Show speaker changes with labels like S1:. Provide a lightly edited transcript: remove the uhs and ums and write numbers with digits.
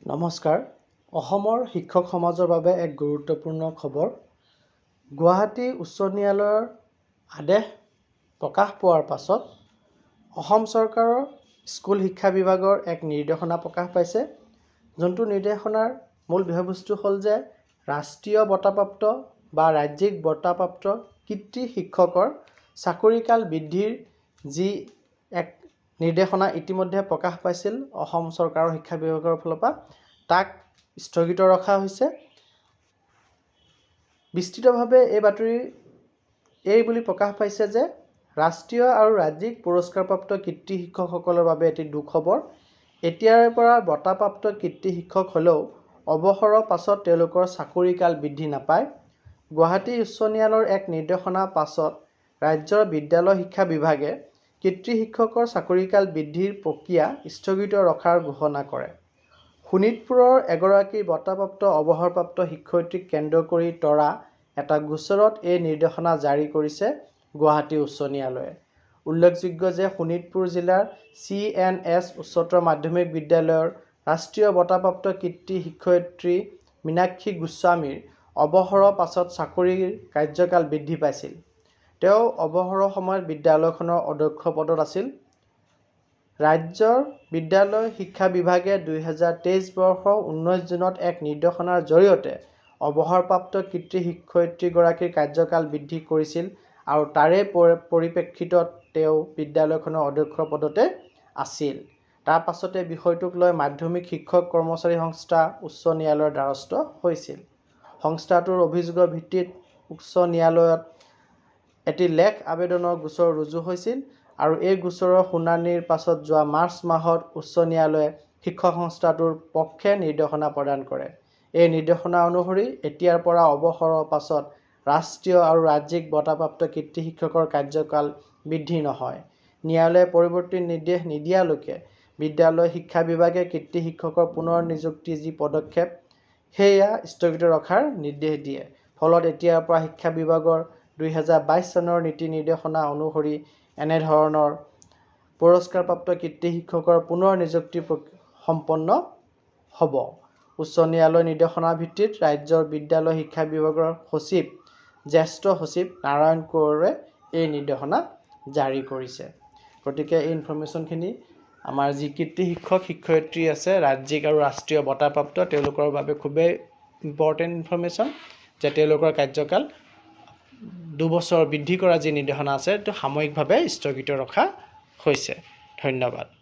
S1: নমস্কাৰ। অসমৰ শিক্ষক সমাজৰ বাবে এক গুৰুত্বপূৰ্ণ খবৰ। গুৱাহাটী উচ্চ ন্যায়ালয়ৰ আদেশ প্ৰকাশ পোৱাৰ পাছত অসম চৰকাৰৰ স্কুল শিক্ষা বিভাগৰ এক নিৰ্দেশনা প্ৰকাশ পাইছে। যোনটো নিৰ্দেশনাৰ মূল বিষয়বস্তু হ'ল যে ৰাষ্ট্ৰীয় বঁটাপ্ৰাপ্ত বা ৰাজ্যিক বঁটাপ্ৰাপ্ত কৃতী শিক্ষকৰ চাকৰিকাল বৃদ্ধিৰ যি এক নিৰ্দেশনা ইতিমধ্যে প্ৰকাশ পাইছিল অসম চৰকাৰৰ শিক্ষা বিভাগৰ ফালৰ পৰা, তাক স্থগিত ৰখা হৈছে। বিস্তৃতভাৱে এই বাতৰি এই বুলি প্ৰকাশ পাইছে যে ৰাষ্ট্ৰীয় আৰু ৰাজ্যিক পুৰস্কাৰপ্ৰাপ্ত কৃতী শিক্ষকসকলৰ বাবে এটি দুখবৰ। এতিয়াৰ পৰা বঁটাপ্ৰাপ্ত কৃতী শিক্ষক হ'লেও অৱসৰৰ পাছত তেওঁলোকৰ চাকৰিকাল বৃদ্ধি নাপায়। গুৱাহাটী উচ্চ ন্যায়ালয়ৰ এক নিৰ্দেশনাৰ পাছত ৰাজ্যৰ বিদ্যালয় শিক্ষা বিভাগে কৃতী শিক্ষকৰ চাকৰিকাল বৃদ্ধিৰ প্ৰক্ৰিয়া স্থগিত ৰখাৰ ঘোষণা কৰে। শোণিতপুৰৰ এগৰাকী বঁটাপ্ৰাপ্ত অৱসৰপ্ৰাপ্ত শিক্ষয়িত্ৰীক কেন্দ্ৰ কৰি তৰা এটা গোচৰত এই নিৰ্দেশনা জাৰি কৰিছে গুৱাহাটী উচ্চ ন্যায়ালয়ে। উল্লেখযোগ্য যে শোণিতপুৰ জিলাৰ CNS উচ্চতৰ মাধ্যমিক বিদ্যালয়ৰ ৰাষ্ট্ৰীয় বঁটাপ্ৰাপ্ত কৃতী শিক্ষয়িত্ৰী মীনাক্ষী গোস্বামীৰ অৱসৰৰ পাছত চাকৰিৰ কাৰ্যকাল বৃদ্ধি পাইছিল। তেওঁ অৱসৰৰ সময়ত বিদ্যালয়খনৰ অধ্যক্ষ পদত আছিল। ৰাজ্যৰ বিদ্যালয় শিক্ষা বিভাগে 2023 বৰ্ষৰ 19 জুনত এক নিৰ্দেশনাৰ জৰিয়তে অৱসৰপ্ৰাপ্ত কৃতী শিক্ষয়িত্ৰীগৰাকীৰ কাৰ্যকাল বৃদ্ধি কৰিছিল আৰু তাৰে পৰিপ্ৰেক্ষিতত তেওঁ বিদ্যালয়খনৰ অধ্যক্ষ পদতে আছিল। তাৰ পাছতে বিষয়টোক লৈ মাধ্যমিক শিক্ষক কৰ্মচাৰী সংস্থা উচ্চ ন্যায়ালয়ৰ দ্বাৰস্থ হৈছিল। সংস্থাটোৰ অভিযোগৰ ভিত্তিত উচ্চ ন্যায়ালয়ত এটি লেখ আবেদনৰ গোচৰ ৰুজু হৈছিল আৰু এই গোচৰৰ শুনানিৰ পাছত যোৱা মাৰ্চ মাহত উচ্চ ন্যায়ালয়ে শিক্ষক সংস্থাটোৰ পক্ষে নিৰ্দেশনা প্ৰদান কৰে। এই নিৰ্দেশনা অনুসৰি এতিয়াৰ পৰা অৱসৰৰ পাছত ৰাষ্ট্ৰীয় আৰু ৰাজ্যিক বঁটাপ্ৰাপ্ত কৃতী শিক্ষকৰ কাৰ্যকাল বৃদ্ধি নহয়। ন্যায়ালয়ে পৰৱৰ্তী নিৰ্দেশ নিদিয়ালৈকে বিদ্যালয় শিক্ষা বিভাগে কৃতী শিক্ষকৰ পুনৰ নিযুক্তিৰ যি পদক্ষেপ সেয়া স্থগিত ৰখাৰ নিৰ্দেশ দিয়ে। ফলত এতিয়াৰ পৰা শিক্ষা বিভাগৰ 2022 চনৰ নীতি নিৰ্দেশনা অনুসৰি এনেধৰণৰ পুৰস্কাৰপ্ৰাপ্ত কৃতী শিক্ষকৰ পুনৰ নিযুক্তি সম্পন্ন হ'ব। উচ্চ ন্যায়ালয়ৰ নিৰ্দেশনাৰ ভিত্তিত ৰাজ্যৰ বিদ্যালয় শিক্ষা বিভাগৰ সচিব জ্যেষ্ঠ সচিব নাৰায়ণ কোঁৱৰে এই নিৰ্দেশনা জাৰি কৰিছে। গতিকে এই ইনফৰ্মেশ্যনখিনি আমাৰ যি কৃতী শিক্ষক শিক্ষয়িত্ৰী আছে ৰাজ্যিক আৰু ৰাষ্ট্ৰীয় বঁটাপ্ৰাপ্ত তেওঁলোকৰ বাবে খুবেই ইম্পৰ্টেণ্ট ইনফৰ্মেশ্যন যে তেওঁলোকৰ কাৰ্যকাল 2 বছৰ বৃদ্ধি কৰা যি নিৰ্দেশনা আছে সেইটো সাময়িকভাৱে স্থগিত ৰখা হৈছে। ধন্যবাদ।